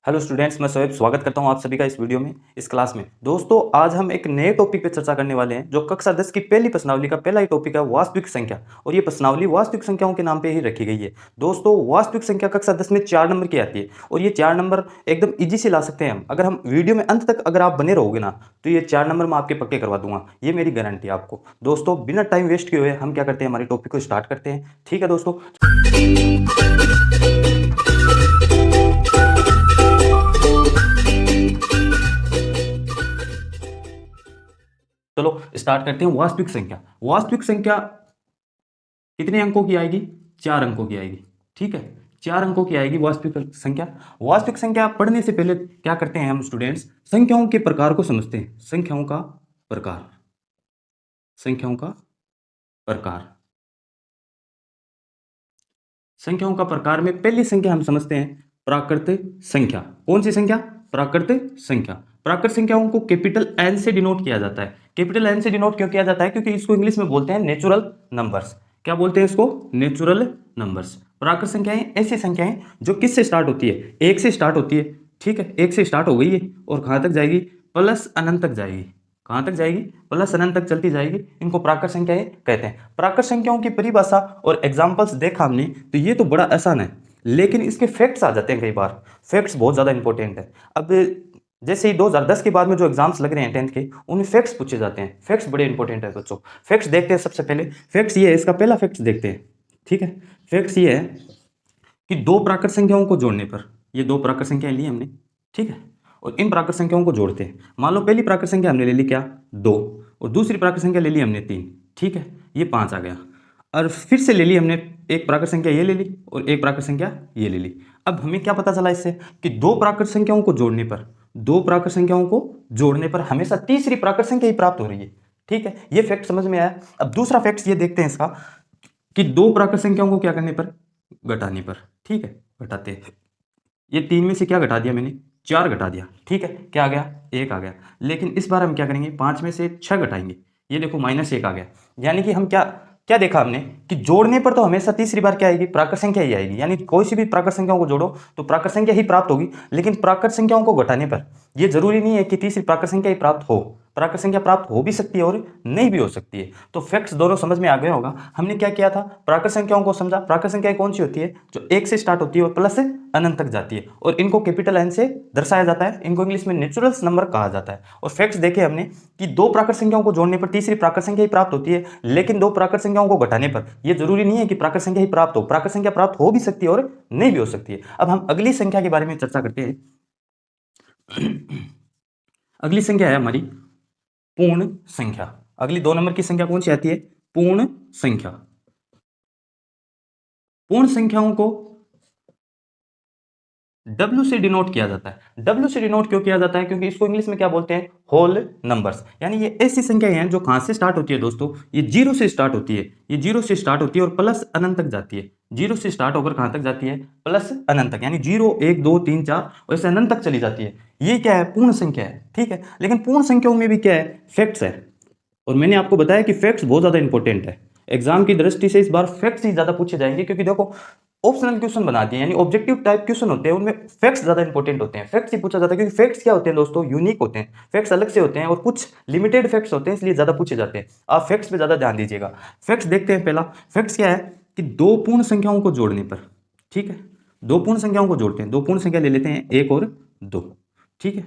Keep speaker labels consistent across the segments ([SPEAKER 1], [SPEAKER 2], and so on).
[SPEAKER 1] Hello students, मैं शोएब स्वागत करता हूं आप सभी का इस वीडियो में, इस क्लास में। दोस्तों, आज हम एक नए टॉपिक पे चर्चा करने वाले हैं जो कक्षा 10 की पहली प्रश्नावली का पहला ही टॉपिक है, वास्तविक संख्या। और ये प्रश्नावली वास्तविक संख्याओं के नाम पे ही रखी गई है। दोस्तों, वास्तविक संख्या कक्षा 10 में 4 नंबर की आती है और ये 4 नंबर एकदम ईजी से ला सकते हैं हम। अगर हम वीडियो में अंत तक अगर आप बने रहोगे ना, तो ये 4 नंबर मैं आपके पक्के करवा दूंगा, ये मेरी गारंटी है आपको। दोस्तों, बिना टाइम वेस्ट किए हुए हम क्या करते हैं, हमारे टॉपिक को स्टार्ट करते हैं। ठीक है दोस्तों, चलो स्टार्ट करते हैं। वास्तविक संख्या, वास्तविक संख्या कितने अंकों की आएगी? 4 अंकों की आएगी। ठीक है, 4 अंकों की आएगी वास्तविक संख्या। वास्तविक संख्या पढ़ने से पहले क्या करते हैं हम स्टूडेंट्स, संख्याओं के प्रकार को समझते हैं। संख्याओं का प्रकार, संख्याओं का प्रकार, संख्याओं का प्रकार में पहली संख्या हम समझते हैं प्राकृत संख्या। कौन सी संख्या? प्राकृत संख्या। प्राकृत संख्याओं को कैपिटल एन से डिनोट किया जाता है। कैपिटल एन से डिनोट क्यों किया जाता है? क्योंकि इसको इंग्लिश में बोलते हैं नेचुरल नंबर्स। क्या बोलते हैं इसको? Natural numbers. प्राकृत संख्याएं ऐसी संख्याएं जो किससे स्टार्ट होती है? 1 से स्टार्ट होती है। ठीक है, 1 से स्टार्ट हो गई है और कहां तक जाएगी? प्लस अनंत तक जाएगी। कहां तक जाएगी? प्लस अनंत तक चलती जाएगी। इनको प्राकृत संख्याएं कहते हैं। प्राकृत संख्याओं की परिभाषा और एग्जांपल्स देखा हमने, तो ये तो बड़ा आसान है, लेकिन इसके फैक्ट्स आ जाते हैं कई बार। फैक्ट्स बहुत ज़्यादा इंपॉर्टेंट है। अब जैसे ही 2010 के बाद में जो एग्जाम्स लग रहे हैं 10th के, उनमें फैक्ट्स पूछे जाते हैं। फैक्ट्स बड़े इंपॉर्टेंट है बच्चों। फैक्ट्स देखते हैं सबसे पहले। फैक्ट्स ये है, इसका पहला फैक्ट्स देखते हैं। ठीक है, फैक्ट्स ये है कि दो प्राकृत संख्याओं को जोड़ने पर, ये दो प्राकृत संख्याएं ली हमने, ठीक है, और इन प्राकृत संख्याओं को जोड़ते हैं। मान लो पहली प्राकृत संख्या हमने ले ली क्या? 2, और दूसरी प्राकृत संख्या ले ली हमने 3। ठीक है, ये 5 आ गया। और फिर से ले ली हमने एक प्राकृत संख्या, ये ले ली, और एक प्राकृत संख्या ये ले ली। अब हमें क्या पता चला इससे कि दो प्राकृत संख्याओं को जोड़ने पर, दो प्राकृत संख्याओं को जोड़ने पर हमेशा तीसरी प्राकृत संख्या ही प्राप्त हो रही है। ठीक है, ये फैक्ट समझ में आया। अब दूसरा फैक्ट ये देखते हैं इसका कि दो प्राकृत संख्याओं को क्या करने पर? घटाने पर। ठीक है, घटाते हैं। ये 3 में से क्या घटा दिया मैंने? 4 घटा दिया। ठीक है, क्या आ गया? 1 आ गया। लेकिन इस बार हम क्या करेंगे? 5 में से 6 घटाएंगे। ये देखो -1 आ गया। यानी कि हम क्या क्या देखा हमने कि जोड़ने पर तो हमेशा तीसरी बार क्या आएगी? प्राकृत संख्या ही आएगी। यानी कोई सी भी प्राकृत संख्याओं को जोड़ो तो प्राकृत संख्या ही प्राप्त होगी। लेकिन प्राकृत संख्याओं को घटाने पर यह जरूरी नहीं है कि तीसरी प्राकृत संख्या ही प्राप्त हो। प्राकृत संख्या प्राप्त हो भी सकती है और नहीं भी हो सकती है। तो फैक्ट्स दोनों समझ में आ गया होगा। हमने क्या किया था? प्राकृत संख्याओं को समझा। प्राकृत संख्याएं कौन सी होती है? जो 1 से स्टार्ट होती है और प्लस से अनंत तक जाती है, और इनको कैपिटल एन से दर्शाया जाता है। इनको इंग्लिश में नेचुरल नंबर कहा जाता है। और फैक्ट्स देखे हमने कि दो प्राकृत संख्याओं को जोड़ने पर तीसरी प्राकृत संख्या ही प्राप्त होती है, लेकिन दो प्राकृत संख्याओं को घटाने पर यह जरूरी नहीं है कि प्राकृत संख्या ही प्राप्त हो। प्राकृत संख्या प्राप्त हो भी सकती है और नहीं भी हो सकती है। अब हम अगली संख्या के बारे में चर्चा करते हैं। अगली संख्या है हमारी पूर्ण संख्या। अगली 2 नंबर की संख्या कौन सी आती है? पूर्ण संख्या। पूर्ण संख्याओं को W से डिनोट किया जाता है। W से डिनोट क्यों किया जाता है? क्योंकि इसको इंग्लिश में क्या बोलते हैं? Whole numbers. यानी ये ऐसी संख्याएं हैं जो कहां से स्टार्ट होती है दोस्तों? ये 0 से स्टार्ट होती है। ये 0 से स्टार्ट होती है और प्लस अनंत तक जाती है। 0 से स्टार्ट होकर कहां तक जाती है? प्लस अनंत तक। यानी 0 1 2 3 4 और ऐसे अनंत तक चली जाती है। ये क्या है? पूर्ण संख्या है। ठीक है, लेकिन पूर्ण संख्याओं में भी क्या है? फैक्ट्स है। और मैंने आपको बताया कि फैक्ट्स बहुत ज्यादा इंपॉर्टेंट है। एग्जाम की दृष्टि से इस बार फैक्ट्स ही ज्यादा पूछे जाएंगे, क्योंकि देखो ऑप्शनल क्वेश्चन बना दिए, यानी ऑब्जेक्टिव टाइप क्वेश्चन होते हैं, उनमें फैक्ट्स ज्यादा इंपॉर्टेंट होते हैं। फैक्ट्स ही पूछा जाता है, क्योंकि फैक्ट्स क्या होते हैं दोस्तों? यूनिक होते हैं। फैक्ट्स अलग से होते हैं और कुछ लिमिटेड फैक्ट्स होते हैं, इसलिए ज्यादा पूछे जाते हैं। आप फैक्ट्स पे ज्यादा ध्यान दीजिएगा। फैक्ट्स देखते हैं। पहला फैक्ट्स क्या है कि दो पूर्ण संख्याओं को जोड़ने पर, ठीक है, दो पूर्ण संख्याओं को जोड़ते हैं। दो पूर्ण संख्या ले लेते हैं, 1 और 2। ठीक है,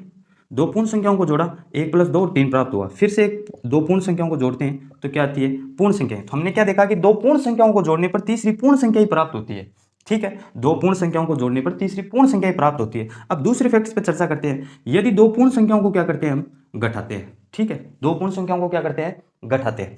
[SPEAKER 1] दो पूर्ण संख्याओं को जोड़ा, 1 + 2 3 प्राप्त हुआ। फिर से दो पूर्ण संख्याओं को जोड़ते हैं तो क्या आती है? पूर्ण संख्या। तो हमने क्या देखा कि दो पूर्ण संख्याओं को जोड़ने पर तीसरी पूर्ण संख्या ही प्राप्त होती है। ठीक है, दो पूर्ण संख्याओं को जोड़ने पर तीसरी पूर्ण संख्या ही प्राप्त होती है। अब दूसरे फैक्ट्स पर चर्चा करते हैं। यदि दो पूर्ण संख्याओं को क्या करते हैं? हम घटाते हैं। ठीक है, दो पूर्ण संख्याओं को क्या करते हैं? घटाते हैं।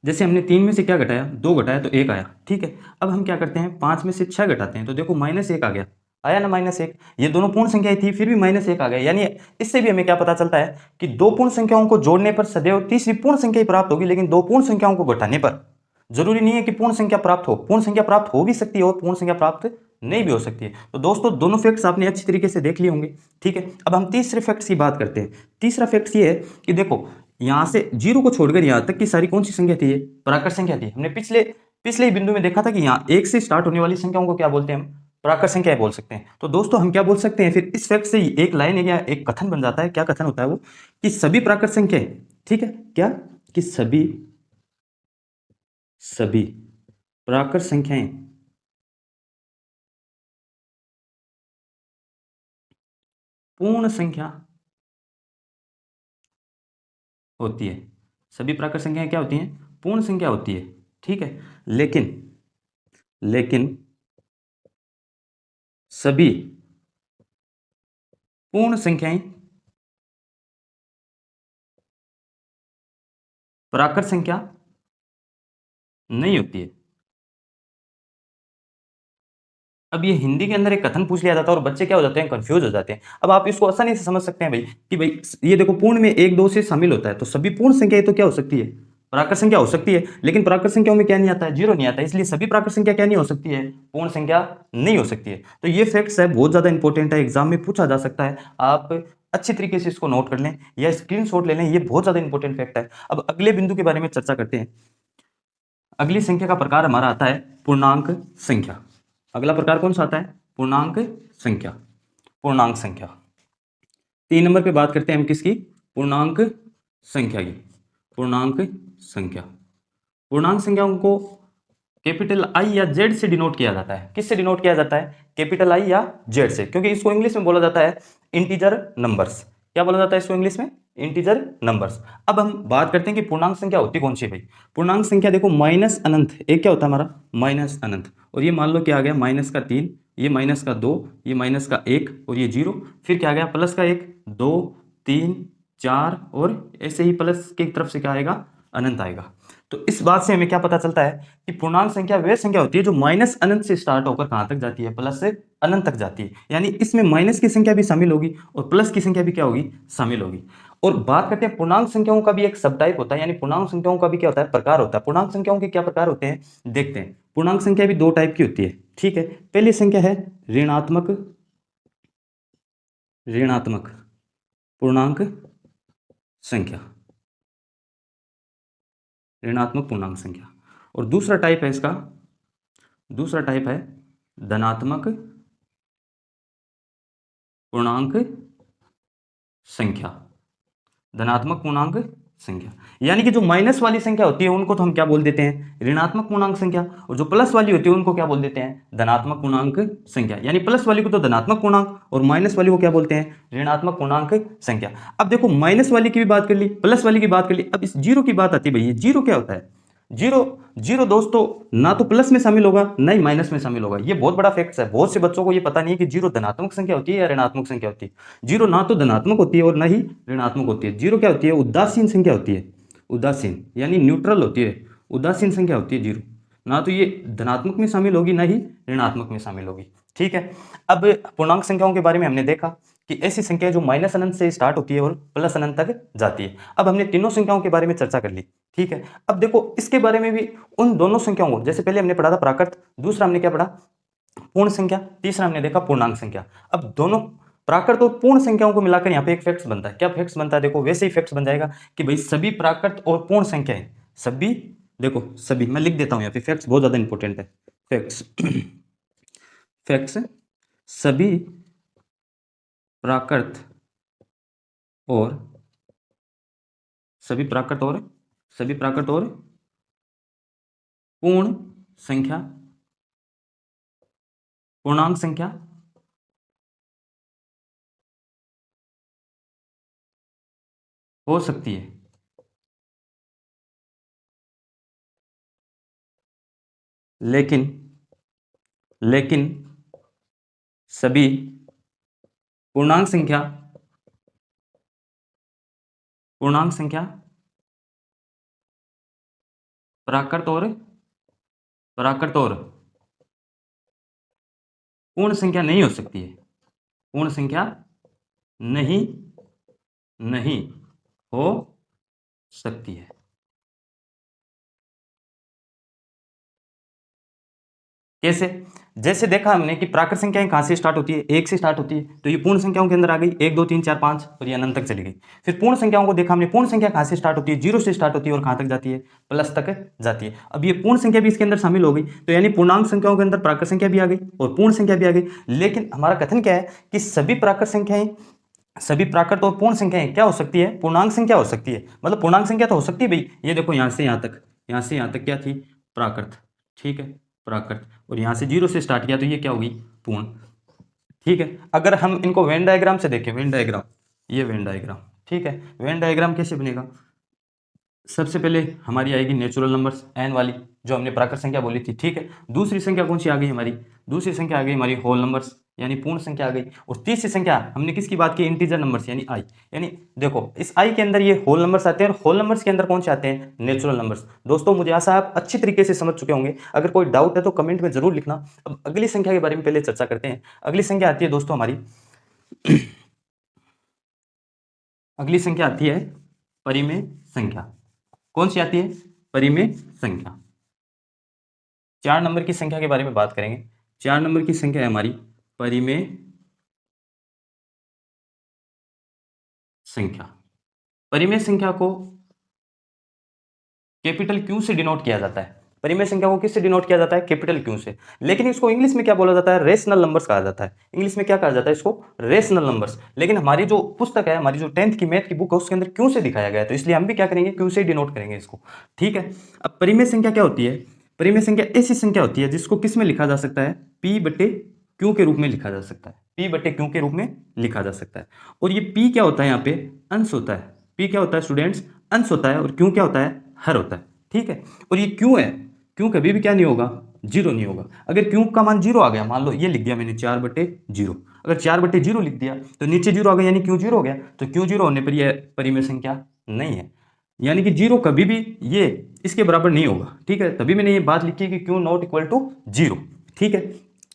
[SPEAKER 1] जैसे हमने 3 में से क्या घटाया? 2 घटाया तो 1 आया। ठीक है, अब हम क्या करते हैं? 5 में से 6 घटाते हैं तो देखो -1 आ गया। आया ना -1? ये दोनों पूर्ण संख्याएं थी, फिर भी -1 आ गया। यानी इससे भी हमें क्या पता चलता है कि दो पूर्ण संख्याओं को जोड़ने पर सदैव तीसरी पूर्ण संख्या ही प्राप्त होगी, लेकिन दो पूर्ण संख्याओं को घटाने पर जरूरी नहीं है कि पूर्ण संख्या प्राप्त हो। पूर्ण संख्या प्राप्त हो भी सकती है और पूर्ण संख्या प्राप्त नहीं भी हो सकती है। तो दोस्तों, दोनों फैक्ट्स आपने अच्छी तरीके से देख लिए होंगे। ठीक है, अब हम तीसरे फैक्ट्स की बात करते हैं। तीसरा फैक्ट्स ये है कि देखो, यहां से 0 को छोड़कर यहां तक की सारी कौन सी संख्या थी? प्राकृत संख्या थी। हमने पिछले ही बिंदु में देखा था कि यहाँ 1 से स्टार्ट होने वाली संख्याओं को क्या बोलते हैं? हम प्राकृत संख्या बोल सकते हैं। तो दोस्तों हम क्या बोल सकते हैं फिर इस फैक्ट से ही एक लाइन या एक कथन बन जाता है। क्या कथन होता है वो, कि सभी प्राकृत संख्याएं, ठीक है, क्या, कि सभी प्राकृत संख्याएं पूर्ण संख्या होती है। सभी प्राकृत संख्याएं क्या होती हैं, पूर्ण संख्या होती है, ठीक है। लेकिन लेकिन सभी पूर्ण संख्याएं प्राकृत संख्या नहीं होती है। अब ये हिंदी के अंदर एक कथन पूछ लिया जाता है और बच्चे क्या हो जाते हैं, कंफ्यूज हो जाते हैं। अब आप इसको आसानी से समझ सकते हैं भाई, कि भाई ये देखो पूर्ण में एक दो से शामिल होता है, तो सभी पूर्ण संख्याएं तो क्या हो सकती है, प्राकृत संख्या हो सकती है। लेकिन प्राकृत संख्याओं में क्या नहीं आता है, जीरो नहीं आता है, इसलिए सभी प्राकृत संख्या क्या नहीं हो सकती है, पूर्ण संख्या नहीं हो सकती है। तो ये फैक्ट्स है, बहुत ज्यादा इंपॉर्टेंट है, एग्जाम में पूछा जा सकता है। आप अच्छी तरीके से इसको नोट कर लें या स्क्रीनशॉट ले लें, ये बहुत ज्यादा इंपॉर्टेंट फैक्ट है। अब अगले बिंदु के बारे में चर्चा करते हैं। अगली संख्या का प्रकार हमारा आता है पूर्णांक संख्या। अगला प्रकार कौन सा आता है, पूर्णांक संख्या। पूर्णांक संख्या 3 नंबर पे बात करते हैं हम किसकी, पूर्णांक संख्या की। पूर्णांक संख्या, पूर्णांक संख्याओं को कैपिटल आई या जेड से डिनोट किया जाता है। किससे डिनोट किया जाता है, कैपिटल आई या जेड से, क्योंकि इसको इंग्लिश में बोला जाता है इंटीजर नंबर्स। क्या बोला जाता है इसको इंग्लिश में, इंटीजर नंबर्स। अब हम बात करते हैं कि पूर्णांक संख्या होती कौन सी है भाई। पूर्णांक संख्या देखो माइनस अनंत, एक क्या होता है हमारा माइनस अनंत, और ये मान लो क्या आ गया माइनस का 3, ये माइनस का 2, ये माइनस का 1 और ये 0, फिर क्या आ गया प्लस का 1 2 3 4 और ऐसे ही प्लस की तरफ से क्या आएगा, अनंत आएगा। तो इस बात से हमें क्या पता चलता है कि पूर्णांक संख्या वह संख्या होती है जो माइनस अनंत से स्टार्ट होकर कहां तक जाती है, प्लस से अनंत तक जाती है। यानी इसमें माइनस की संख्या भी शामिल होगी और प्लस की संख्या भी क्या होगी, शामिल होगी। और बात करते हैं पूर्णांक संख्याओं का भी एक सब टाइप होता है, यानी पूर्णांक संख्याओं का भी क्या होता है, प्रकार होता है। पूर्णांक संख्याओं के क्या प्रकार होते हैं, देखते हैं। पूर्णांक संख्या भी दो टाइप की होती है, ठीक है। पहली संख्या है ऋणात्मक ऋणात्मक पूर्णांक संख्या, ऋणात्मक पूर्णांक संख्या। और दूसरा टाइप है इसका, दूसरा टाइप है धनात्मक पूर्णांक संख्या। धनात्मक पूर्णांक संख्या, यानी कि जो माइनस वाली संख्या होती है उनको तो हम क्या बोल देते हैं, ऋणात्मक पूर्णांक संख्या, और जो प्लस वाली होती है उनको क्या बोल देते हैं, धनात्मक पूर्णांक संख्या। यानी प्लस वाली को तो धनात्मक पूर्णांक और माइनस वाली को क्या बोलते हैं, ऋणात्मक पूर्णांक संख्या। अब देखो माइनस वाली की भी बात कर ली, प्लस वाली की बात कर ली, अब इस जीरो की बात आती है भैया। जीरो क्या होता है, जीरो, जीरो दोस्तों ना तो प्लस में शामिल होगा ना ही माइनस में शामिल होगा। ये बहुत बड़ा फैक्ट है, बहुत से बच्चों को ये पता नहीं है कि जीरो धनात्मक संख्या होती है या ऋणात्मक संख्या होती है। जीरो ना तो धनात्मक होती है और ना ही ऋणात्मक होती है। जीरो क्या होती है, उदासीन संख्या होती है, उदासीन यानी न्यूट्रल होती है, उदासीन संख्या होती है जीरो। ना तो ये धनात्मक में शामिल होगी ना ही ऋणात्मक में शामिल होगी, ठीक है। अब पूर्णांक संख्याओं के बारे में हमने देखा कि ऐसी संख्या जो माइनस अनंत से स्टार्ट होती है और प्लस अनंत तक जाती है। अब हमने तीनों संख्याओं के बारे में चर्चा कर ली, ठीक है। अब देखो इसके बारे में भी, उन दोनों संख्याओं को, जैसे पहले हमने पढ़ा था प्राकृत, दूसरा हमने क्या पढ़ा, पूर्ण संख्या, तीसरा हमने देखा पूर्णांक संख्या। अब दोनों प्राकृत और पूर्ण संख्याओं को मिलाकर यहाँ पे एक फैक्ट्स बनता है। क्या फैक्ट्स बनता है, देखो वैसे ही फैक्ट्स बन जाएगा कि भाई सभी प्राकृत और पूर्ण संख्याएं, सभी, देखो सभी, मैं लिख देता हूं यहाँ पे, फैक्ट्स बहुत ज्यादा इंपॉर्टेंट है। फैक्ट्स फैक्ट्स सभी प्राकृत और सभी प्राकृत और सभी प्राकृत और पूर्ण संख्या, पूर्णांक संख्या हो सकती है। लेकिन लेकिन सभी पूर्णांक संख्या, पूर्णांक संख्या प्राकृत और पूर्ण संख्या नहीं हो सकती है। पूर्ण संख्या नहीं नहीं हो सकती है। कैसे, जैसे देखा हमने कि प्राकृत संख्याएं कहाँ से स्टार्ट होती है, 1 से स्टार्ट होती है, तो ये पूर्ण संख्याओं के अंदर आ गई, 1 2 3 4 5 और ये अनंत तक चली गई। फिर पूर्ण संख्याओं को देखा हमने, पूर्ण संख्या कहाँ से स्टार्ट होती है, 0 से स्टार्ट होती है और कहाँ तक जाती है, प्लस तक जाती है। अब ये पूर्ण संख्या भी इसके अंदर शामिल हो गई, तो यानी पूर्णांक संख्याओं के अंदर प्राकृत संख्या भी आ गई और पूर्ण संख्या भी आ गई। लेकिन हमारा कथन क्या है कि सभी प्राकृत संख्याएं, सभी प्राकृत और पूर्ण संख्याएं क्या हो सकती है, पूर्णांक संख्या हो सकती है। मतलब पूर्णांक संख्या तो हो सकती है भाई, ये देखो यहाँ से यहाँ तक, यहाँ से यहाँ तक क्या थी, प्राकृत, ठीक है, प्राकृत, और यहाँ से 0 से स्टार्ट किया तो ये क्या होगी, पूर्ण, ठीक है। अगर हम इनको वेन डायग्राम से देखें, वेन डायग्राम, ये वेन डायग्राम, ठीक है, वेन डायग्राम कैसे बनेगा, सबसे पहले हमारी आएगी नेचुरल नंबर्स एन वाली, जो हमने प्राकृत संख्या बोली थी, ठीक है। दूसरी संख्या कौन सी आ गई हमारी, दूसरी संख्या आ गई हमारी होल नंबर्स यानी पूर्ण संख्या आ गई। और तीसरी संख्या हमने किसकी बात की, इंटीजर नंबर्स यानी आई। यानी देखो इस आई के अंदर ये होल नंबर्स आते हैं और होल नंबर्स के अंदर कौन से आते हैं, नेचुरल नंबर्स। दोस्तों मुझे आशा है आप अच्छी तरीके से समझ चुके होंगे, अगर कोई डाउट है तो कमेंट में जरूर लिखना। अब अगली संख्या के बारे में पहले चर्चा करते हैं। अगली संख्या आती है दोस्तों हमारी अगली संख्या आती है परिमेय संख्या। कौन सी आती है, परिमेय संख्या। 4 नंबर की संख्या के बारे में बात करेंगे। 4 नंबर की संख्या है हमारी परिमेय संख्या। परिमेय संख्या को कैपिटल क्यू से डिनोट किया जाता है। परिमेय संख्या को किससे डिनोट किया जाता है, कैपिटल क्यू से। लेकिन इसको इंग्लिश में क्या बोला जाता है, रेशनल नंबर्स कहा जाता है। इंग्लिश में क्या कहा जाता है इसको, रेशनल नंबर्स। लेकिन हमारी जो पुस्तक है, हमारी जो 10th की मैथ की बुक है, उसके अंदर क्यू से दिखाया गया है, तो इसलिए हम भी क्या करेंगे, क्यू से डिनोट करेंगे इसको, ठीक है। अब परिमेय संख्या क्या होती है, परिमेय संख्या ऐसी संख्या होती है जिसको किस में लिखा जा सकता है, पी बटे क्यू के रूप में लिखा जा सकता है, पी बटे क्यू के रूप में लिखा जा सकता है। और ये पी क्या होता है, यहाँ पे अंश होता है। पी क्या होता है स्टूडेंट्स, अंश होता है, और क्यू क्या होता है, हर होता है, ठीक है। और ये क्यू है, क्यू कभी भी क्या नहीं होगा, जीरो नहीं होगा। अगर क्यू का मान जीरो आ गया, मान लो ये लिख दिया मैंने 4/0, अगर 4/0 लिख दिया तो नीचे जीरो आ गया, यानी क्यू जीरो हो गया। तो क्यू जीरो होने पर यह परिमेय संख्या नहीं है, यानी कि जीरो कभी भी ये इसके बराबर नहीं होगा, ठीक है। तभी मैंने ये बात लिखी कि q not equal to zero, ठीक है।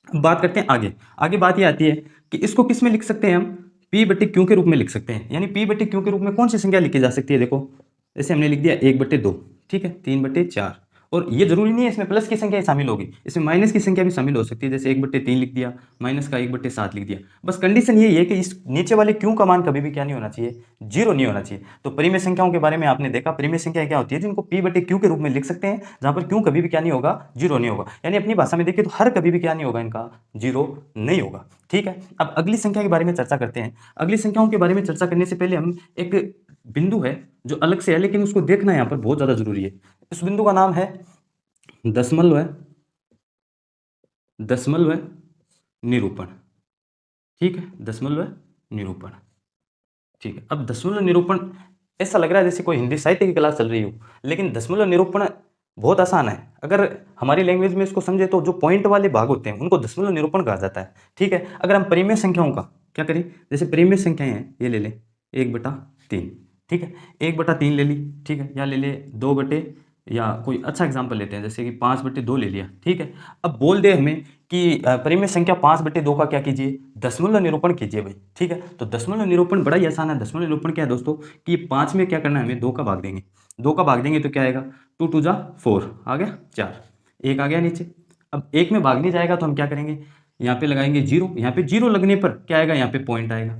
[SPEAKER 1] अब बात करते हैं आगे। आगे बात ये आती है कि इसको किस में लिख सकते हैं हम, पी बटे क्यू के रूप में लिख सकते हैं। यानी पी बटे क्यू के रूप में कौन सी संख्या लिखी जा सकती है, देखो जैसे हमने लिख दिया 1/2, ठीक है, 3/4। और ये जरूरी नहीं है इसमें प्लस की संख्या शामिल होगी, इसमें माइनस की संख्या भी शामिल हो सकती है, जैसे 1/3 लिख दिया, माइनस का 1/7 लिख दिया। बस कंडीशन यही है कि इस नीचे वाले क्यू का मान कभी भी क्या नहीं होना चाहिए, जीरो नहीं होना चाहिए। तो परिमेय संख्याओं के बारे में आपने देखा, परिमेय संख्या क्या होती है, जिनको पी बटे क्यू के रूप में लिख सकते हैं, जहां पर क्यू कभी भी क्या नहीं होगा, जीरो नहीं होगा। यानी अपनी भाषा में देखिए तो हर कभी भी क्या नहीं होगा, इनका जीरो नहीं होगा, ठीक है। अब अगली संख्या के बारे में चर्चा करते हैं। अगली संख्याओं के बारे में चर्चा करने से पहले हम एक बिंदु है जो अलग से है, लेकिन उसको देखना यहाँ पर बहुत ज्यादा जरूरी है। इस बिंदु का नाम है दशमलव निरूपण, ठीक है, दशमलव निरूपण, ठीक है। अब दशमलव निरूपण ऐसा लग रहा है जैसे कोई हिंदी साहित्य की क्लास चल रही हो, लेकिन दशमलव निरूपण बहुत आसान है। अगर हमारी लैंग्वेज में इसको समझे तो जो पॉइंट वाले भाग होते हैं उनको दशमलव निरूपण कहा जाता है, ठीक है। अगर हम परिमेय संख्याओं का क्या करें, जैसे परिमेय संख्याएं हैं, ये ले लें 1/3, ठीक है, 1/3 ले ली, ठीक है, या ले ले 2 या कोई अच्छा एग्जाम्पल लेते हैं जैसे कि 5/2 ले लिया, ठीक है। अब बोल दे हमें कि परिमेय संख्या 5/2 का क्या कीजिए, दशमलव निरूपण कीजिए भाई, ठीक है। तो दशमलव निरूपण बड़ा ही आसान है। दशमलव निरूपण क्या है दोस्तों, कि 5 में क्या करना है हमें, 2 का भाग देंगे, 2 का भाग देंगे तो क्या आएगा, 2 2 जा 4 आ गया 4, एक आ गया नीचे। अब एक में भाग नहीं जाएगा तो हम क्या करेंगे, यहाँ पे लगाएंगे जीरो, यहाँ पे जीरो लगने पर क्या आएगा, यहाँ पे पॉइंट आएगा,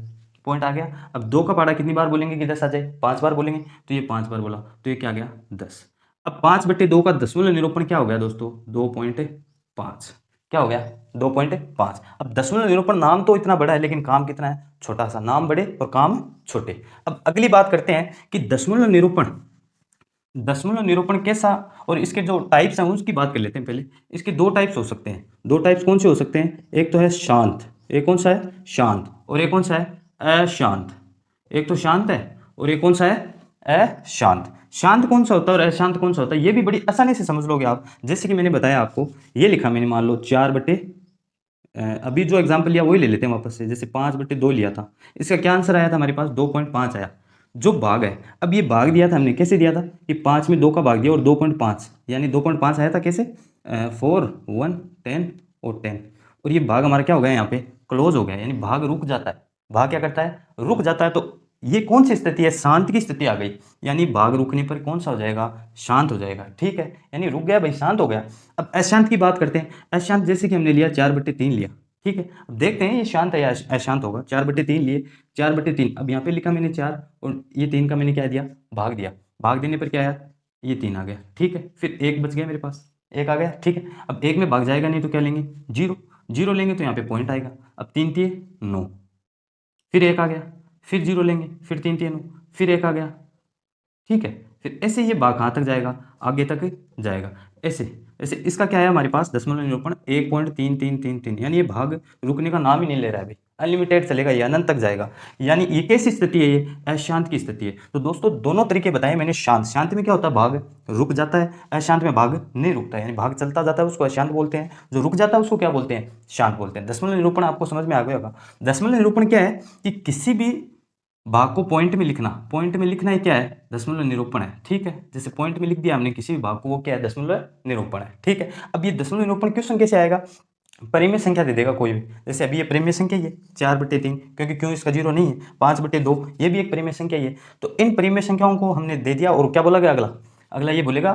[SPEAKER 1] पॉइंट आ गया। अब 2 का पाड़ा कितनी बार बोलेंगे कि 10 आ जाए, 5 बार बोलेंगे, तो ये 5 बार बोला तो ये क्या आ गया 10। अब 5/2 का दशमलव निरूपण क्या हो गया दोस्तों, 2.5, क्या हो गया 2.5। अब दशमलव निरूपण नाम तो इतना बड़ा है लेकिन काम कितना है, छोटा सा। नाम बड़े और काम छोटे। अब अगली बात करते हैं कि दशमलव निरूपण, दशमलव निरूपण कैसा, और इसके जो टाइप्स हैं उसकी बात कर लेते हैं। पहले इसके 2 टाइप्स हो सकते हैं। 2 टाइप्स कौन से हो सकते हैं, एक तो है शांत, एक कौन सा है शांत, और एक कौन सा है अशांत। एक तो शांत है और एक कौन सा है अशांत। शांत कौन सा होता है और अशांत कौन सा होता है, ये भी बड़ी आसानी से समझ लोगे आप। जैसे कि मैंने बताया आपको, ये लिखा मैंने, मान लो 4 अभी जो एग्जाम्पल लिया वही ले लेते हैं वापस से। जैसे 5/2 लिया था, इसका क्या आंसर आया था हमारे पास, 2.5 आया। जो भाग है, अब ये भाग दिया था हमने, कैसे दिया था कि 5 में 2 का भाग दिया और 2.5, यानी 2.5 आया था कैसे, 4 1 10 और 10। और ये भाग हमारा क्या हो गया, यहाँ पे क्लोज हो गया, यानी भाग रुक जाता है। भाग क्या करता है, रुक जाता है। तो ये कौन सी स्थिति है, शांत की स्थिति आ गई, यानी भाग रुकने पर कौन सा हो जाएगा, शांत हो जाएगा। ठीक है, यानी रुक गया भाई, शांत हो गया। अब अशांत की बात करते हैं। अशांत जैसे कि हमने लिया 4/3 लिया, ठीक है, अब देखते हैं ये शांत है या अशांत होगा। 4/3 लिए, 4/3, अब यहाँ पे लिखा मैंने 4 और ये 3 का मैंने क्या दिया, भाग दिया। भाग देने पर क्या आया, ये 3 आ गया। ठीक है, फिर एक बच गया मेरे पास, एक आ गया। ठीक है, अब एक में भाग जाएगा नहीं तो क्या लेंगे, जीरो। जीरो लेंगे तो यहाँ पे पॉइंट आएगा। अब 3 तिये 9, फिर एक आ गया, फिर जीरो लेंगे, फिर 3 तिये 9, फिर एक आ गया। ठीक है, फिर ऐसे ये भाग कहाँ तक जाएगा, आगे तक जाएगा। ऐसे ऐसे इसका क्या है हमारे पास, दशमलव निरूपण 1.3333, यानी ये भाग रुकने का नाम ही नहीं ले रहा है भाई, अनलिमिटेड चलेगा, ये अनंत तक जाएगा। यानी ये कैसी स्थिति है, ये अशांत की स्थिति है। तो दोस्तों दोनों तरीके बताए मैंने। शांत, शांत में क्या होता है, भाग रुक जाता है। अशांत में भाग नहीं रुकता है, यानी भाग चलता जाता है, उसको अशांत बोलते हैं। जो रुक जाता है उसको क्या बोलते हैं, शांत बोलते हैं। दशमलव निरूपण आपको समझ में आ गया होगा। दशमलव निरूपण क्या है कि किसी भी भाग को पॉइंट में लिखना, पॉइंट में लिखना ही क्या है, दशमलव निरूपण है। ठीक है, जैसे पॉइंट में लिख दिया हमने किसी भी भाग को, वो क्या है, दशमलव निरूपण है। ठीक है, अब ये दशमलव निरूपण क्यों संख्या से आएगा, परिमेय संख्या दे देगा कोई भी। जैसे अभी ये परिमेय संख्या ही है 4/3, क्योंकि क्यों इसका जीरो नहीं है। 5/2 ये भी एक परिमेय संख्या ही है। तो इन परिमेय संख्याओं को हमने दे दिया, और क्या बोला गया अगला, अगला ये बोलेगा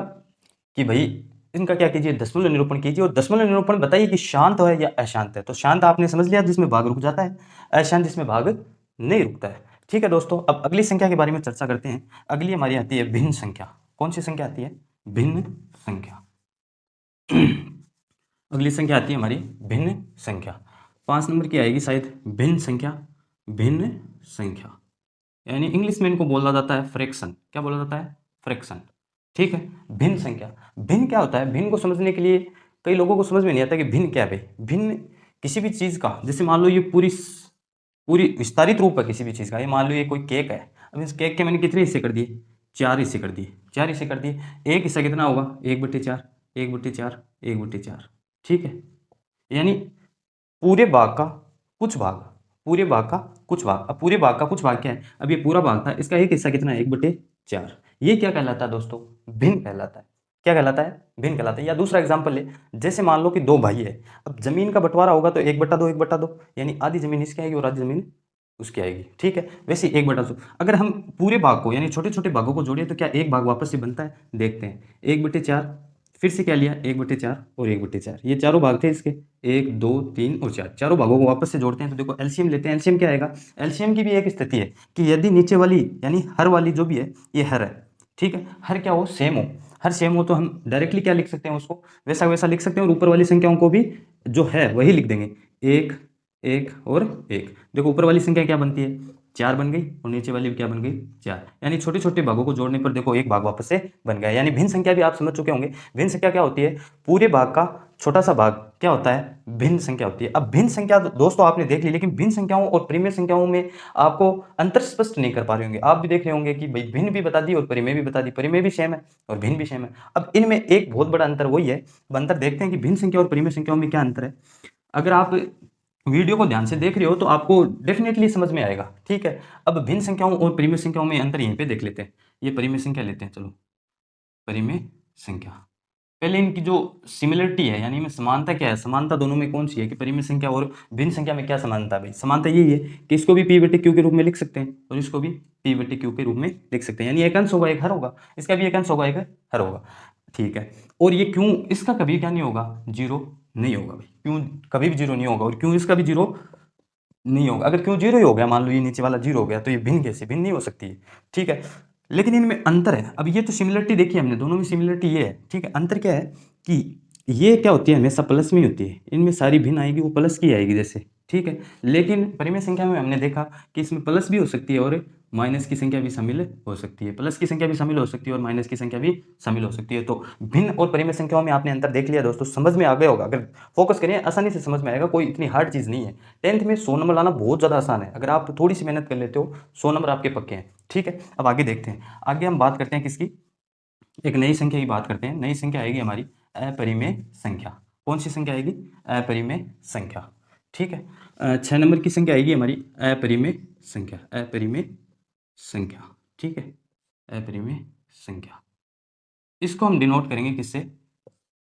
[SPEAKER 1] कि भाई इनका क्या कीजिए, दशमलव निरूपण कीजिए, और दशमलव निरूपण बताइए कि शांत है या अशांत है। तो शांत आपने समझ लिया, जिसमें भाग रुक जाता है, अशांत जिसमें भाग नहीं रुकता है। ठीक है दोस्तों, अब अगली संख्या के बारे में चर्चा करते हैं। अगली हमारी आती है भिन्न संख्या। कौन सी संख्या आती है, भिन्न संख्या। अगली संख्या आती है हमारी भिन्न संख्या। 5 नंबर की आएगी शायद, भिन्न संख्या। भिन्न संख्या यानी इंग्लिश में इनको बोला जाता है फ्रैक्शन। क्या बोला जाता है, फ्रैक्शन। ठीक है, भिन्न संख्या। भिन्न क्या होता है, भिन्न को समझने के लिए कई लोगों को समझ में नहीं आता कि भिन्न क्या है भाई। भिन्न किसी भी चीज़ का, जैसे मान लो ये पूरी पूरी विस्तारित रूप है किसी भी चीज़ का। ये मान लो ये कोई केक है, अब इस केक के मैंने कितने हिस्से कर दिए, 4 हिस्से कर दिए। 4 हिस्से कर दिए, एक हिस्सा कितना होगा, 1/4, 1/4, 1/4। ठीक है, यानी पूरे भाग का कुछ भाग, पूरे भाग का कुछ भाग। अब पूरे भाग का कुछ भाग क्या है, अब ये पूरा भाग था, इसका एक हिस्सा कितना है, 1/4। ये क्या कहलाता है दोस्तों, भिन्न कहलाता है। क्या कहलाता है, भिन्न कहलाता है। या दूसरा एग्जांपल ले, जैसे मान लो कि 2 भाई है, अब जमीन का बंटवारा होगा तो 1/2 1/2, यानी आधी जमीन इसकी आएगी और आधी जमीन उसकी आएगी। ठीक है, वैसे 1/2। अगर हम पूरे भाग को यानी छोटे छोटे भागों को जोड़े तो क्या एक भाग वापस से बनता है, देखते हैं। 1/4, फिर से क्या लिया, 1/4 और 1/4, ये चारों भाग थे इसके, 1 2 3 और 4, चारों भागों को वापस से जोड़ते हैं। तो देखो एलसीएम लेते हैं, एलसीएम क्या आएगा, एलसीएम की भी एक स्थिति है कि यदि नीचे वाली यानी हर वाली जो भी है, ये हर है। ठीक है, हर क्या हो, सेम हो। हर सेम हो तो हम डायरेक्टली क्या लिख सकते हैं, उसको वैसा वैसा लिख सकते हैं, और ऊपर वाली संख्याओं को भी जो है वही लिख देंगे, 1 1 और 1। देखो ऊपर वाली संख्या क्या बनती है, 4 बन गई, और नीचे वाली भी क्या बन गई, 4। यानी छोटे छोटे भागों को जोड़ने पर देखो एक भाग वापस से बन गया। यानी भिन्न संख्या भी आप समझ चुके होंगे। भिन्न संख्या क्या होती है, पूरे भाग का छोटा सा भाग क्या होता है, भिन्न संख्या होती है। अब भिन्न संख्या दोस्तों आपने देख ली, लेकिन भिन्न संख्याओं और परिमेय संख्याओं में आपको अंतर स्पष्ट नहीं कर पा रहे होंगे। आप भी देख रहे होंगे कि भाई भिन्न भी बता दी और परिमेय भी बता दी, परिमेय भी सेम है और भिन्न भी सेम है। अब इनमें एक बहुत बड़ा अंतर वही है, अंतर देखते हैं कि भिन्न संख्या और परिमेय संख्याओं में क्या अंतर है। अगर आप वीडियो को ध्यान से देख रहे हो तो आपको डेफिनेटली समझ में आएगा। ठीक है, अब भिन्न संख्याओं और परिमेय संख्याओं में अंतर यहीं पे देख लेते हैं। ये परिमेय संख्या लेते हैं, चलो परिमेय संख्या। पहले इनकी जो सिमिलरिटी है, यानी इनमें समानता क्या है, समानता दोनों में कौन सी है कि परिमेय संख्या और भिन्न संख्या में क्या समानता है भाई। समानता यही है कि इसको भी p/q के रूप में लिख सकते हैं और इसको भी p/q के रूप में लिख सकते हैं। यानी एक अंश होगा एक हर होगा, इसका भी एक अंश होगा एक हर होगा। ठीक है, और ये क्यों इसका कभी क्या नहीं होगा, जीरो नहीं होगा भाई। क्यों कभी भी जीरो नहीं होगा, और क्यों इसका भी जीरो नहीं होगा। अगर क्यों जीरो ही हो गया, मान लो ये नीचे वाला जीरो हो गया, तो ये भिन्न कैसे, भिन्न नहीं हो सकती है। ठीक है, लेकिन इनमें अंतर है। अब ये तो सिमिलरिटी देखी हमने, दोनों में सिमिलरिटी ये है। ठीक है, अंतर क्या है कि ये क्या होती है, हमेशा प्लस में ही होती है। इनमें सारी भिन्न आएगी वो प्लस की आएगी जैसे। ठीक है, लेकिन परिमेय संख्या में हमने देखा कि इसमें प्लस भी हो सकती है और माइनस की संख्या भी शामिल हो सकती है। प्लस की संख्या भी शामिल हो सकती है और माइनस की संख्या भी शामिल हो सकती है। तो भिन्न और परिमेय संख्याओं में आपने अंतर देख लिया दोस्तों, समझ में आ गया होगा। अगर फोकस करें आसानी से समझ में आएगा, कोई इतनी हार्ड चीज़ नहीं है। 10th में 100 नंबर लाना बहुत ज़्यादा आसान है। अगर आप थोड़ी सी मेहनत कर लेते हो 100 नंबर आपके पक्के हैं। ठीक है, अब आगे देखते हैं। आगे हम बात करते हैं किसकी, एक नई संख्या की बात करते हैं। नई संख्या आएगी हमारी अपरिमेय संख्या। कौन सी संख्या आएगी, अपरिमेय संख्या। ठीक है, 6 नंबर की संख्या आएगी हमारी अपरिमेय संख्या। अपरिमेय संख्या, ठीक है, अपरिमेय संख्या। इसको हम डिनोट करेंगे किससे,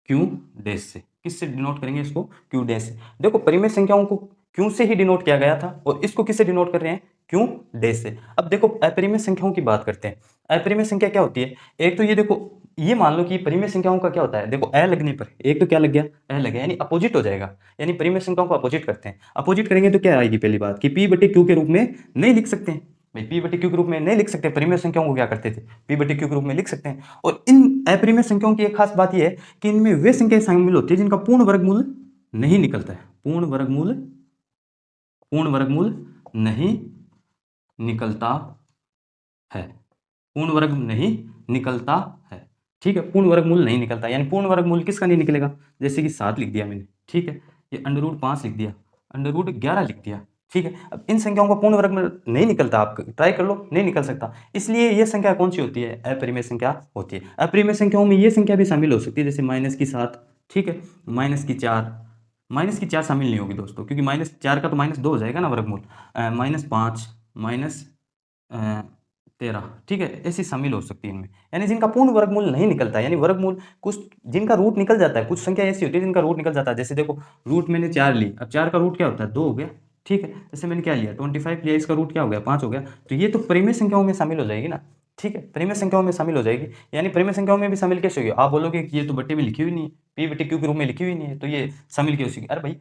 [SPEAKER 1] क्यू डैश से। किससे डिनोट करेंगे इसको, क्यू डैश से। देखो परिमेय संख्याओं को क्यों से ही डिनोट किया गया था, और इसको किससे डिनोट कर रहे हैं, क्यों डैश से। अब देखो अपरिमेय संख्याओं की बात करते हैं। अपरिमेय संख्या क्या होती है, एक तो ये देखो, ये मान लो कि परिमेय संख्याओं का क्या होता है, देखो ए लगने पर एक तो क्या लग गया, ए लग गया, यानी अपोजिट हो जाएगा, यानी परिमेय संख्याओं को अपोजिट करते हैं। अपोजिट करेंगे तो क्या आएगी, पहली बात कि पी बटे क्यू के रूप में नहीं लिख सकते हैं भाई, पी बटे क्यू के रूप में नहीं लिख सकते, परिमेय संख्याओं को क्या करते थे, पी बटे क्यू के रूप में लिख सकते हैं। और इन अपरिमेय संख्याओं की एक खास बात यह है कि इनमें वे संख्याएं शामिल होती है जिनका पूर्ण वर्गमूल नहीं निकलता है, पूर्ण वर्गमूल नहीं निकलता है, पूर्ण वर्ग नहीं निकलता है, ठीक है, पूर्ण वर्गमूल नहीं निकलता, यानी पूर्ण वर्गमूल किसका नहीं निकलेगा, जैसे कि 7 लिख दिया मैंने, ठीक है, ये √5 लिख दिया, √11 लिख दिया, ठीक है। अब इन संख्याओं का पूर्ण वर्गमूल नहीं निकलता, आप ट्राई कर लो, नहीं निकल सकता, इसलिए ये संख्या कौन सी होती है, अपरिमेय संख्या होती है। अपरिमेय संख्याओं में ये संख्या भी शामिल हो सकती है, जैसे -7, ठीक है, -4, -4 शामिल नहीं होगी दोस्तों, क्योंकि -4 का तो -2 हो जाएगा ना वर्गमूल, -5, -13, ठीक है, ऐसी शामिल हो सकती है इनमें, यानी जिनका पूर्ण वर्गमूल नहीं निकलता, यानी वर्गमूल कुछ जिनका रूट निकल जाता है, कुछ संख्या ऐसी होती है जिनका रूट निकल जाता है, जैसे देखो रूट मैंने 4 ली, अब 4 का रूट क्या होता है, 2 हो गया, ठीक है, जैसे मैंने क्या लिया 25 लिया, इसका रूट क्या हो गया, 5 हो गया, तो ये तो परिमेय संख्याओं में शामिल हो जाएगी ना, ठीक है, परिमेय संख्याओं में शामिल हो जाएगी। यानी परिमेय संख्याओं में भी शामिल कैसे होगी, आप बोलोगे कि ये तो बट्टे में लिखी हुई नहीं है, पी बटे क्यू के रूप में लिखी हुई नहीं है, तो ये शामिल कैसे होगी, अरे भाई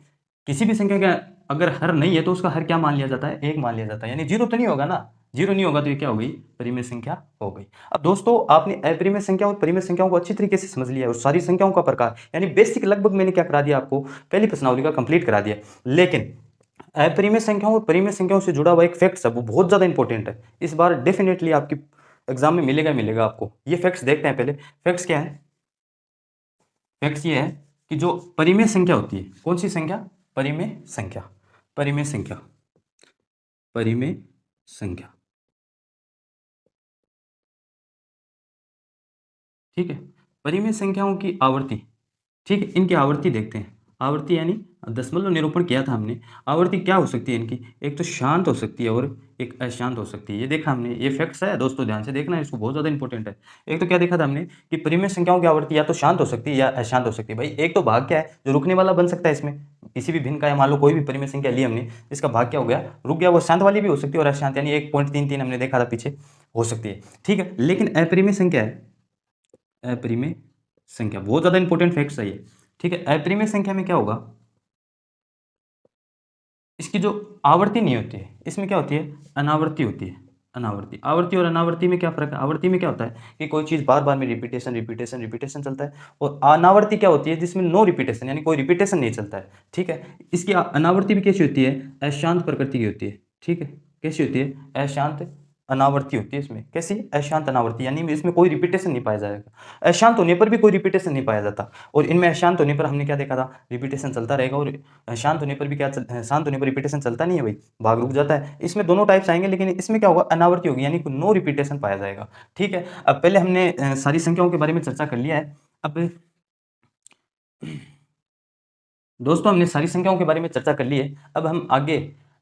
[SPEAKER 1] किसी भी संख्या का अगर हर नहीं है तो उसका हर क्या मान लिया जाता है, एक मान लिया जाता है, यानी जीरो तो नहीं होगा ना, जीरो नहीं होगा तो ये क्या हो गई, परिमेय संख्या हो गई। अब दोस्तों आपने अपरिमेय संख्या और परिमेय संख्याओं को अच्छी तरीके से समझ लिया है, और सारी संख्याओं का प्रकार यानी बेसिक लगभग मैंने क्या करा दिया आपको, पहली प्रश्नावली का कंप्लीट करा दिया। लेकिन अपरिमेय संख्याओं और परिमेय संख्याओं से जुड़ा हुआ एक फैक्ट है, वो बहुत ज़्यादा इंपॉर्टेंट है, इस बार डेफिनेटली आपकी एग्जाम में मिलेगा आपको। ये फैक्ट्स देखते हैं पहले, फैक्ट्स क्या है, फैक्ट्स ये है कि जो परिमेय संख्या होती है, कौन सी संख्या, परिमेय संख्या, परिमेय संख्या, परिमेय संख्या, ठीक है, परिमेय संख्याओं की आवर्ती, ठीक है, इनकी आवर्ती देखते हैं, आवर्ती यानी दशमलव निरूपण किया था हमने, आवर्ती क्या हो सकती है इनकी, एक तो शांत हो सकती है और एक अशांत हो सकती है, ये देखा हमने, ये फैक्ट्स है दोस्तों, ध्यान से देखना, इसको बहुत ज़्यादा इंपॉर्टेंट है। एक तो क्या देखा था हमने कि परिमेय संख्याओं की आवर्ती या तो शांत हो सकती है या अशांत हो सकती है, भाई एक तो भाग क्या है जो रुकने वाला बन सकता है, इसमें किसी भी भिन्न का, या मान लो कोई भी परिमेय संख्या ली हमने, इसका भाग क्या हो गया, रुक गया, वो शांत वाली भी हो सकती है और अशांत, यानी 1.33 हमने देखा था पीछे, हो सकती है, ठीक है। लेकिन अपरिमेय संख्या है, अपरिमेय संख्या बहुत ज्यादा इंपॉर्टेंट फैक्ट्स है ये, ठीक है। अपरिमेय संख्या में क्या होगा, इसकी जो आवर्ती नहीं होती है, इसमें क्या होती है, अनावर्ती होती है, अनावर्ती। आवर्ती और अनावर्ती में क्या फर्क है, आवर्ती में क्या होता है कि कोई चीज बार बार में रिपीटेशन रिपीटेशन रिपीटेशन चलता है, और अनावर्ती क्या होती है जिसमें नो रिपीटेशन, यानी कोई रिपीटेशन नहीं चलता है, ठीक है। इसकी अनावर्ती भी कैसी होती है, अशांत प्रकृति की होती है, ठीक है, कैसी होती है, अशांत अनावर्ती होती है, इसमें कैसी, अशांत अनावर्ती, यानी इसमें कोई रिपीटेशन नहीं पाया जाएगा, अशांत होने पर भी कोई रिपीटेशन नहीं पाया जाता, और इनमें अशांत होने पर हमने क्या देखा था, रिपीटेशन चलता रहेगा, और शांत होने पर भी शांत होने पर रिपीटेशन चलता नहीं है भाई, भाग रुक जाता है। इसमें दोनों टाइप्स आएंगे, लेकिन इसमें क्या होगा, अनावर्ती होगी, यानी नो रिपीटेशन पाया जाएगा, ठीक है। अब पहले हमने सारी संख्याओं के बारे में चर्चा कर लिया है। अब दोस्तों हमने सारी संख्याओं के बारे में चर्चा कर ली है, अब हम आगे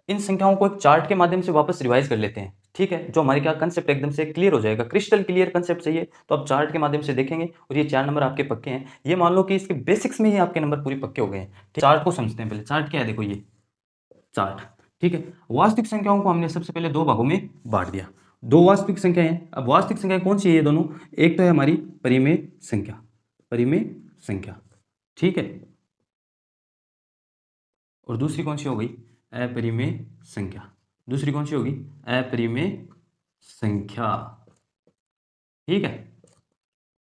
[SPEAKER 1] इन संख्याओं को एक चार्ट के माध्यम से वापस रिवाइज कर लेते हैं, ठीक है, जो हमारे क्या कंसेप्ट एकदम से क्लियर हो जाएगा, क्रिस्टल क्लियर कंसेप्ट चाहिए तो आप चार्ट के माध्यम से देखेंगे, और ये 4 नंबर आपके पक्के हैं, ये मान लो कि इसके बेसिक्स में ही आपके नंबर पूरे पक्के हो गए हैं। चार्ट को समझते हैं पहले, चार्ट क्या है, देखो ये चार्ट, ठीक है। वास्तविक संख्याओं को हमने सबसे पहले 2 भागों में बांट दिया, 2 वास्तविक संख्याएं हैं। अब वास्तविक संख्या कौन सी है, ये दोनों, एक तो है हमारी परिमेय संख्या, परिमेय संख्या, ठीक है, और दूसरी कौन सी हो गई, अपरिमेय संख्या, दूसरी कौन सी होगी, अपरिमेय संख्या, ठीक है।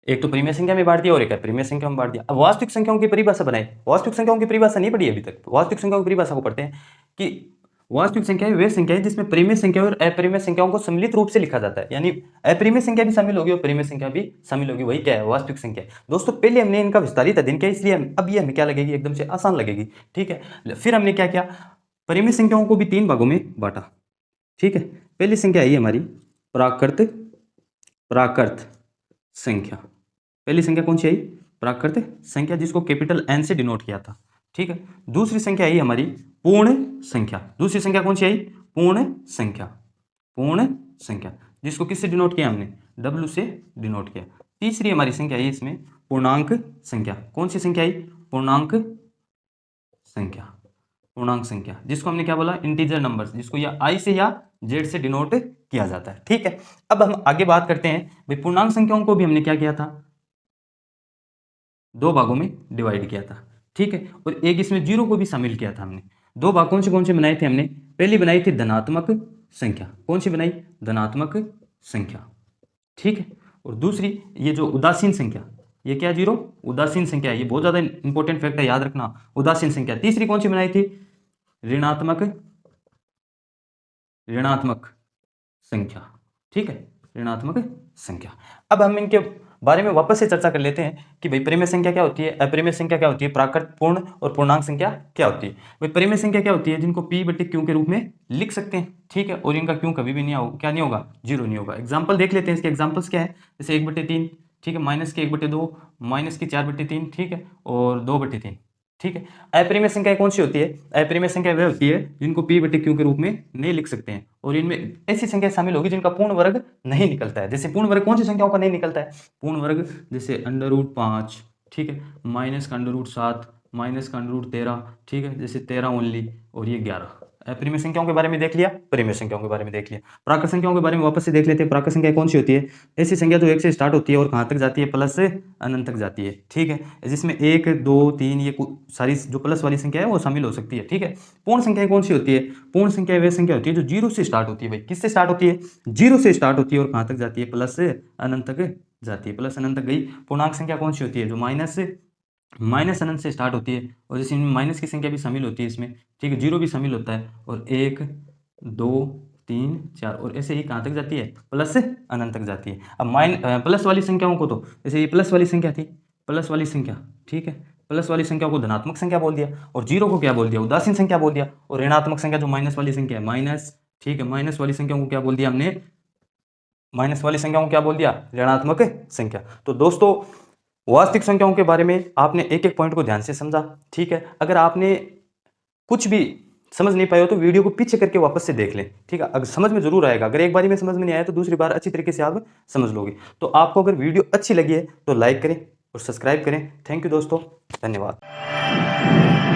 [SPEAKER 1] एक तो परिमेय संख्या में बांट दिया और एक अपरिमेय संख्या में बांट दिया। अब वास्तविक संख्याओं की परिभाषा बनाए, वास्तविक संख्याओं की परिभाषा नहीं पढ़ी अभी तक, वास्तविक संख्याओं की परिभाषा को पढ़ते हैं कि वास्तविक संख्याएं वे संख्याएं जिसमें परिमेय संख्या और अपरिमेय संख्याओं को सम्मिलित रूप से लिखा जाता है, यानी अपरिमेय संख्या भी शामिल होगी और परिमेय संख्या भी शामिल होगी, वही क्या है, वास्तविक संख्या। दोस्तों पहले हमने इनका विस्तारित अध्ययन किया, इसलिए अब ये हमें क्या लगेगी, एकदम से आसान लगेगी, ठीक है। फिर हमने क्या किया, परिमेय संख्याओं को भी 3 भागों में बांटा, ठीक है। पहली संख्या आई हमारी प्राकृत, प्राकृत संख्या, पहली संख्या कौन सी आई, प्राकृत संख्या, जिसको कैपिटल एन से डिनोट किया था, ठीक है। दूसरी संख्या आई हमारी पूर्ण संख्या, दूसरी संख्या कौन सी आई, पूर्ण संख्या, पूर्ण संख्या, जिसको किससे डिनोट किया हमने, डब्ल्यू से डिनोट किया। तीसरी हमारी संख्या आई इसमें पूर्णांक संख्या, कौन सी संख्या आई, पूर्णांक संख्या, पूर्णांक संख्या, जिसको हमने क्या बोला, इंटीजर नंबर्स, जिसको या आई से या जेड से डिनोट किया जाता है। ठीक है, अब हम आगे बात करते हैं भाई पूर्णांक संख्याओं को भी हमने क्या किया था, दो भागों में डिवाइड किया था। ठीक है, और एक इसमें जीरो को भी शामिल किया था हमने। दो भाग कौन से बनाए थे हमने, पहली बनाई थी धनात्मक संख्या, कौन सी बनाई, धनात्मक संख्या। ठीक है, और दूसरी ये जो उदासीन संख्या, ये क्या जीरो, उदासीन संख्या, ये बहुत ज्यादा इंपॉर्टेंट फैक्ट है, याद रखना, उदासीन संख्या। तीसरी कौन सी बनाई थी, ऋणात्मक ऋणात्मक संख्या। ठीक है, ऋणात्मक संख्या। अब हम इनके बारे में वापस से चर्चा कर लेते हैं कि भाई परिमेय संख्या क्या होती है, अपरिमेय संख्या क्या होती है, प्राकृत, पूर्ण और पूर्णांक संख्या क्या होती है। भाई परिमेय संख्या क्या होती है, जिनको p बटे q के रूप में लिख सकते हैं। ठीक है, और इनका q कभी भी नहीं होगा, क्या नहीं होगा, जीरो नहीं होगा। एग्जाम्पल देख लेते हैं, इसके एग्जाम्पल्स क्या है, जैसे 1/3, ठीक है, माइनस के 1/2, माइनस की 4/3, ठीक है, और 2/3। ठीक है, अपरिमेय संख्या कौन सी होती है, अपरिमेय संख्या वह होती है जिनको p बटे q के रूप में नहीं लिख सकते हैं, और इनमें ऐसी संख्या शामिल होगी जिनका पूर्ण वर्ग नहीं निकलता है। जैसे पूर्ण वर्ग कौन सी संख्याओं का नहीं निकलता है, पूर्ण वर्ग जैसे √5, ठीक है, माइनस का √7, माइनस का √13, ठीक है, जैसे 13 ओनली, और ये 11। अपरिमेय संख्याओं के बारे में देख लिया, परिमेय संख्याओं के बारे में देख लिया। प्राकृत संख्याओं के बारे में वापस से देख लेते हैं। प्राकृत संख्या कौन सी होती है, ऐसी संख्या जो 1 से स्टार्ट होती है और कहाँ तक जाती है, प्लस से अनंत तक जाती है। ठीक है, जिसमें 1, 2, 3 ये सारी जो प्लस वाली संख्या है वो शामिल हो सकती है। ठीक है, पूर्ण संख्या कौन सी होती है, पूर्ण संख्या वह संख्या होती है जो 0 से स्टार्ट होती है। भाई किससे स्टार्ट होती है, 0 से स्टार्ट होती है और कहाँ तक जाती है, प्लस से अनंत तक जाती है, प्लस अनंत तक गई। पूर्णांक संख्या कौन सी होती है, जो माइनस अनंत से स्टार्ट होती है, और जैसे माइनस की संख्या भी शामिल होती है इसमें। ठीक है, 0 भी शामिल होता है, और 1, 2, 3, 4, और ऐसे ही कहाँ तक जाती है, प्लस से अनंत तक जाती है। अब प्लस वाली संख्याओं को तो, जैसे ये प्लस वाली संख्या थी, प्लस वाली संख्या, ठीक है, प्लस वाली संख्या को धनात्मक संख्या बोल दिया, और जीरो को क्या बोल दिया, उदासीन संख्या बोल दिया, और ऋणात्मक संख्या जो माइनस वाली संख्या है, माइनस, ठीक है, माइनस वाली संख्याओं को क्या बोल दिया हमने, माइनस वाली संख्याओं को क्या बोल दिया, ऋणात्मक संख्या। तो दोस्तों वास्तविक संख्याओं के बारे में आपने एक एक पॉइंट को ध्यान से समझा। ठीक है, अगर आपने कुछ भी समझ नहीं पाए हो तो वीडियो को पीछे करके वापस से देख लें। ठीक है, अगर समझ में जरूर आएगा, अगर एक बारी में समझ में नहीं आया तो दूसरी बार अच्छी तरीके से आप समझ लोगे। तो आपको अगर वीडियो अच्छी लगी है तो लाइक करें और सब्सक्राइब करें। थैंक यू दोस्तों, धन्यवाद।